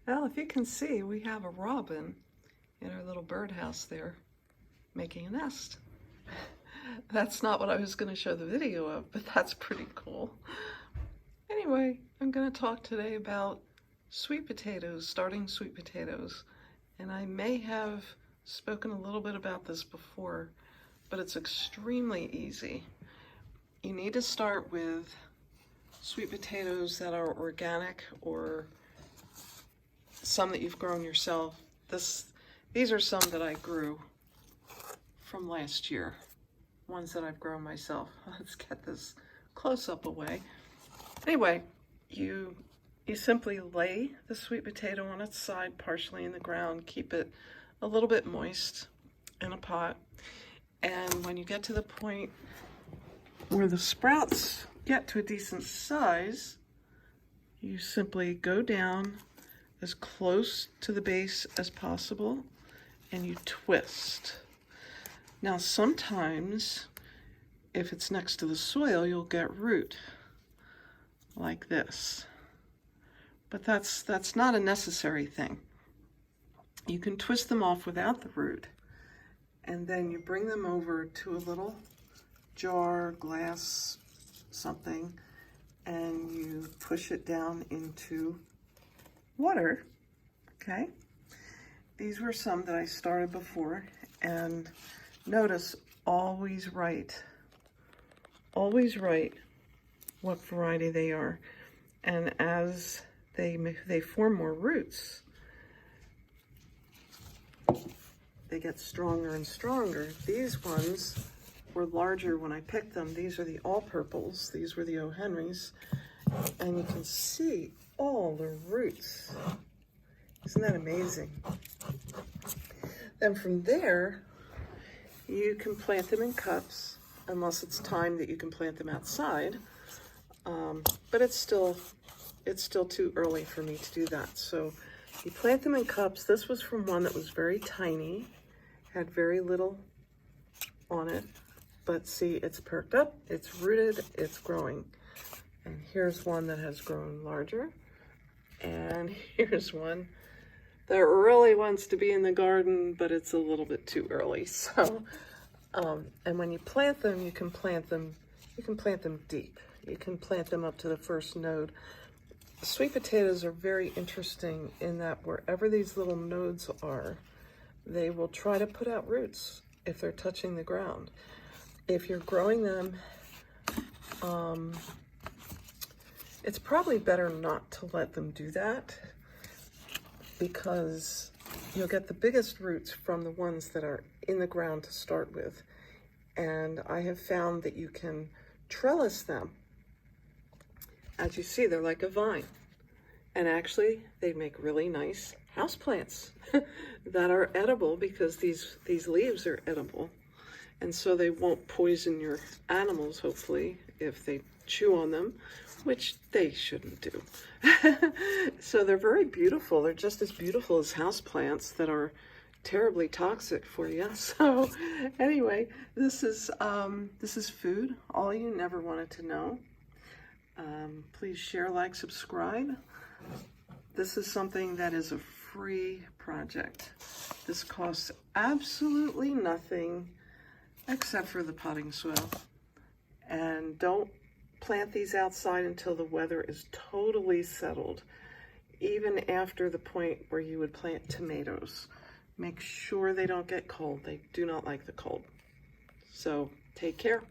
Well, if you can see, we have a robin in our little birdhouse there making a nest. That's not what I was going to show the video of, but that's pretty cool. Anyway, I'm going to talk today about sweet potatoes, starting sweet potatoes. And I may have spoken a little bit about this before, but it's extremely easy. You need to start with sweet potatoes that are organic or some that you've grown yourself. These are some that I grew from last year, ones that I've grown myself. Let's get this close-up away. Anyway, you simply lay the sweet potato on its side, partially in the ground, keep it a little bit moist in a pot, and when you get to the point where the sprouts get to a decent size, you simply go down as close to the base as possible and you twist. Now sometimes if it's next to the soil, you'll get root like this, but that's not a necessary thing. You can twist them off without the root, and then you bring them over to a little jar, glass, something, and you push it down into water. Okay, these were some that I started before, and notice always write what variety they are, and as they form more roots, they get stronger and stronger. These ones were larger when I picked them. These are the all-purples. These were the O. Henrys. And you can see all the roots. Isn't that amazing? Then from there, you can plant them in cups, unless it's time that you can plant them outside. But it's still too early for me to do that. So you plant them in cups. This was from one that was very tiny, had very little on it. But see, it's perked up, it's rooted, it's growing. And here's one that has grown larger. And here's one that really wants to be in the garden, but it's a little bit too early. So, and when you plant them, you can plant them deep. You can plant them up to the first node. Sweet potatoes are very interesting in that wherever these little nodes are, they will try to put out roots if they're touching the ground. If you're growing them, it's probably better not to let them do that, because you'll get the biggest roots from the ones that are in the ground to start with. And I have found that you can trellis them. As you see, they're like a vine. And actually, they make really nice houseplants that are edible, because these leaves are edible. And so they won't poison your animals, hopefully, if they chew on them, which they shouldn't do. So they're very beautiful. They're just as beautiful as houseplants that are terribly toxic for you. So anyway, this is food, all you never wanted to know. Please share, like, subscribe. This is something that is a free project. This costs absolutely nothing except for the potting soil. And don't plant these outside until the weather is totally settled. Even after the point where you would plant tomatoes, make sure they don't get cold. They do not like the cold. So take care.